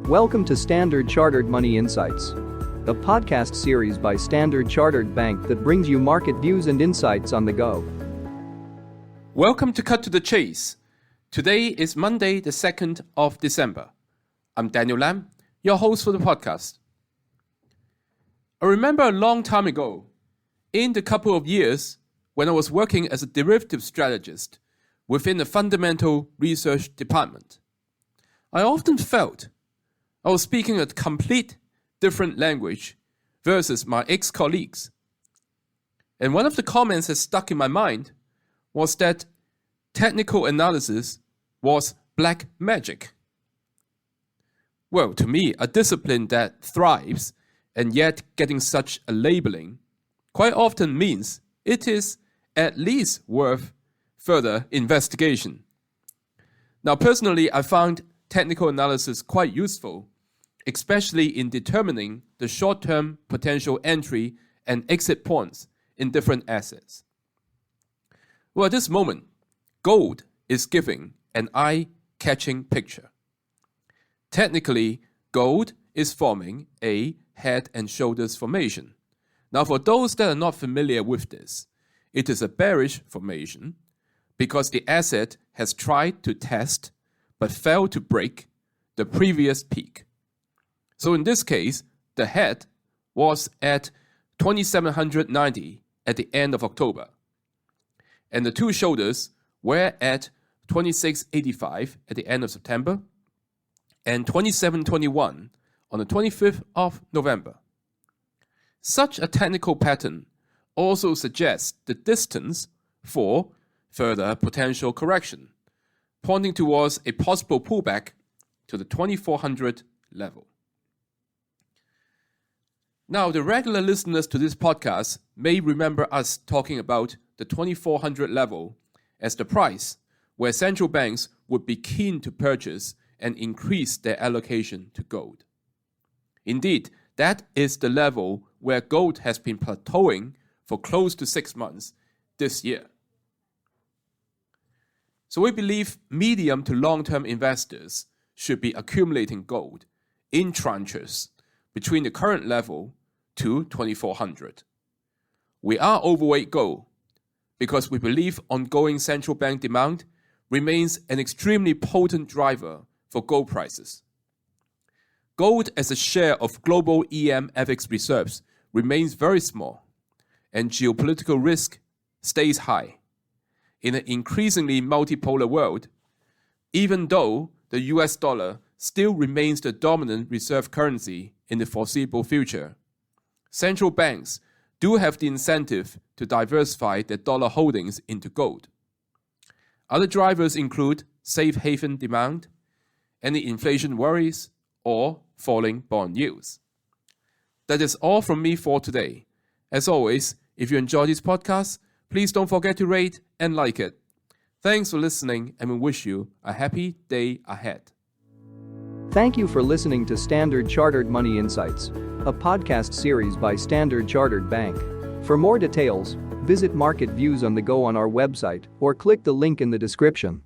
Welcome to Standard Chartered Money Insights, a podcast series by Standard Chartered Bank that brings you market views and insights on the go. Welcome to Cut to the Chase. Today is Monday, the 2nd of December. I'm Daniel Lam, your host for the podcast. I remember a long time ago, in the couple of years when I was working as a derivative strategist within the fundamental research department, I often felt I was speaking a complete different language versus my ex-colleagues. And one of the comments that stuck in my mind was that technical analysis was black magic. Well, to me, a discipline that thrives and yet getting such a labeling quite often means it is at least worth further investigation. Now, personally, I found technical analysis quite useful, especially in determining the short-term potential entry and exit points in different assets. Well, at this moment, gold is giving an eye-catching picture. Technically, gold is forming a head and shoulders formation. Now, for those that are not familiar with this, it is a bearish formation because the asset has tried to test but failed to break the previous peak. So in this case, the head was at 2790 at the end of October, and the two shoulders were at 2685 at the end of September and 2721 on the 25th of November. Such a technical pattern also suggests the distance for further potential correction, pointing towards a possible pullback to the 2400 level. Now, the regular listeners to this podcast may remember us talking about the 2400 level as the price where central banks would be keen to purchase and increase their allocation to gold. Indeed, that is the level where gold has been plateauing for close to 6 months this year. So we believe medium to long-term investors should be accumulating gold in tranches between the current level to 2400. We are overweight gold because we believe ongoing central bank demand remains an extremely potent driver for gold prices. Gold as a share of global EM FX reserves remains very small, and geopolitical risk stays high. In an increasingly multipolar world, even though the US dollar still remains the dominant reserve currency in the foreseeable future, central banks do have the incentive to diversify their dollar holdings into gold. Other drivers include safe haven demand, any inflation worries, or falling bond yields. That is all from me for today. As always, if you enjoy this podcast, please don't forget to rate and like it. Thanks for listening, and we wish you a happy day ahead. Thank you for listening to Standard Chartered Money Insights, a podcast series by Standard Chartered Bank. For more details, visit Market Views on the Go on our website or click the link in the description.